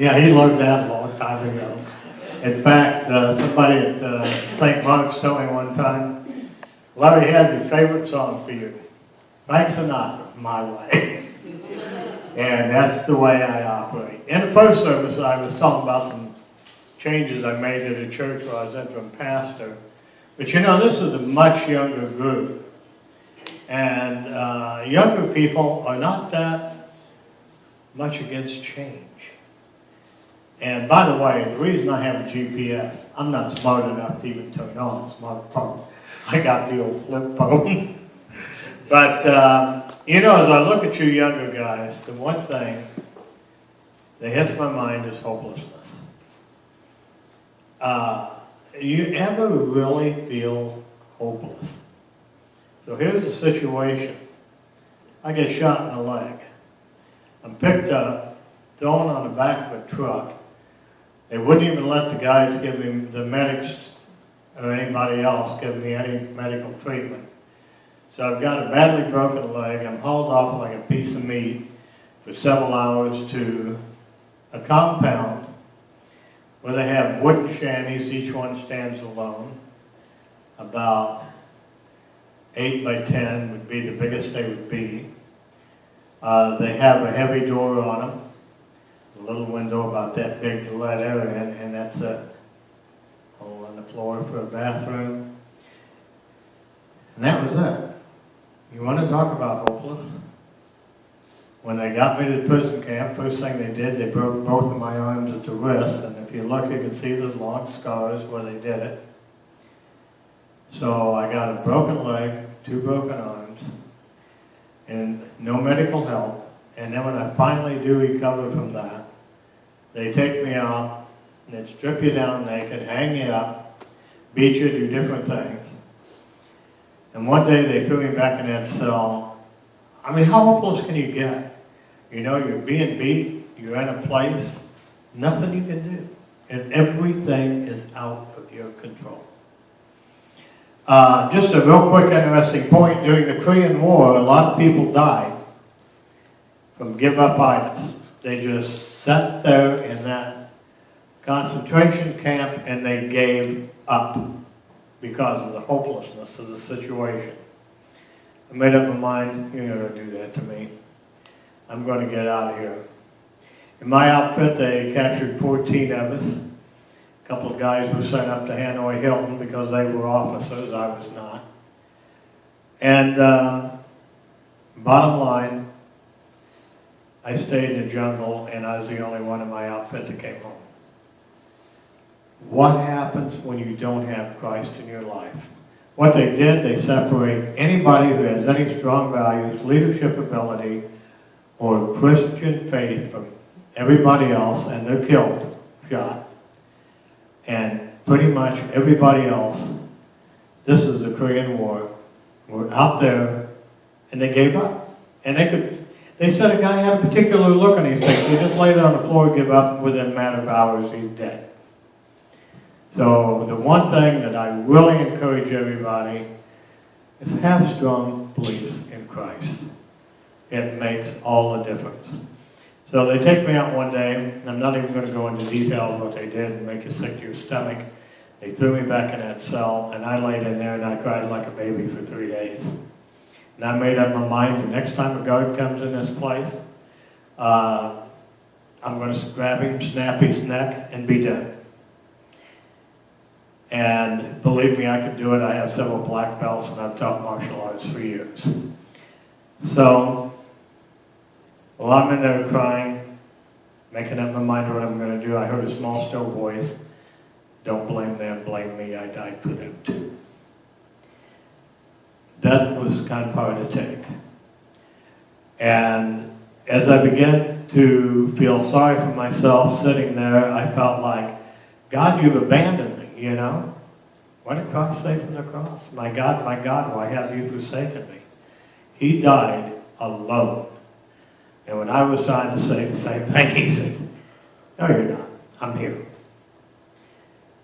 Yeah, he learned that a long time ago. In fact, somebody at St. Mark's told me one time, Larry has his favorite song for you, Frank Sinatra, My Way. And that's the way I operate. In the first service, I was talking about some changes I made at a church where I was interim pastor. But you know, this is a much younger group. And younger people are not that much against change. And by the way, the reason I have a GPS, I'm not smart enough to even turn on a smartphone. I got the old flip phone. But, you know, as I look at you younger guys, the one thing that hits my mind is hopelessness. You ever really feel hopeless? So here's the situation. I get shot in the leg. I'm picked up, thrown on the back of a truck. They wouldn't even let the guys give me, the medics or anybody else, give me any medical treatment. So I've got a badly broken leg. I'm hauled off like a piece of meat for several hours to a compound where they have wooden shanties. Each one stands alone. About 8 by 10 would be the biggest they would be. They have a heavy door on them, a little window about that big to let air in, and that's a hole on the floor for a bathroom. And that was it. You want to talk about hopeless? When they got me to the prison camp, first thing they did, they broke both of my arms at the wrist, and if you look, you can see those long scars where they did it. So I got a broken leg, 2 broken arms, and no medical help. And then when I finally do recover from that, they take me out, and they strip you down naked, hang you up, beat you, do different things. And one day they threw me back in that cell. I mean, how hopeless can you get? You know, you're being beat, you're in a place, nothing you can do. And everything is out of your control. Just a real quick interesting point, during the Korean War, a lot of people died from give-up-itis. They just sat there in that concentration camp and they gave up because of the hopelessness of the situation. I made up my mind, you're not going to do that to me. I'm going to get out of here. In my outfit, they captured 14 of us. A couple of guys were sent up to Hanoi Hilton because they were officers, I was not. And bottom line, I stayed in the jungle and I was the only one in my outfit that came home. What happens when you don't have Christ in your life? What they did, they separate anybody who has any strong values, leadership ability, or Christian faith from everybody else, and they're killed, shot. And pretty much everybody else, this is the Korean War, were out there, and they gave up. And they said a guy had a particular look on his face. He just lay there on the floor, give up, within a matter of hours, he's dead. So the one thing that I really encourage everybody is have strong beliefs in Christ. It makes all the difference. So they take me out one day, and I'm not even going to go into detail of what they did and make you sick to your stomach. They threw me back in that cell, and I laid in there and I cried like a baby for 3 days. And I made up my mind the next time a guard comes in this place, I'm going to grab him, snap his neck, and be done. And believe me, I could do it. I have several black belts and I've taught martial arts for years. So, while I'm in there crying, making up my mind what I'm going to do, I heard a small, still voice, "Don't blame them, blame me. I died for them too." That was kind of hard to take. And as I began to feel sorry for myself sitting there, I felt like, God, you've abandoned me, you know? What did Christ say from the cross? My God, why have you forsaken me? He died alone. And when I was trying to say the same thing, he said, "No, you're not. I'm here."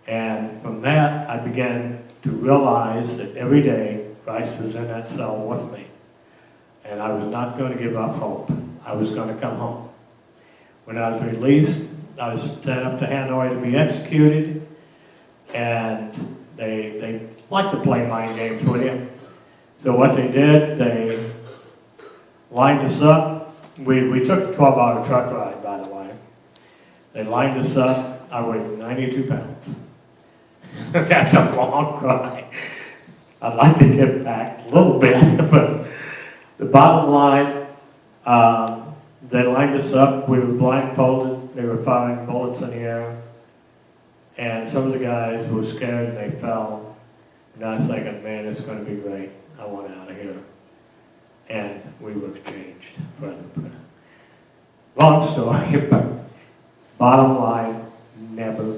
And from that, I began to realize that every day Christ was in that cell with me. And I was not going to give up hope. I was going to come home. When I was released, I was sent up to Hanoi to be executed, and they like to play mind games with you. So what they did, they lined us up. We took a 12-hour truck ride, by the way. They lined us up. I weighed 92 pounds. That's a long cry. I'd like to get back a little bit, but the bottom line, they lined us up. We were blindfolded. They were firing bullets in the air. And some of the guys were scared and they fell. And I was thinking, man, it's going to be great. I want out of here. And we were exchanged. Long story, but bottom line, never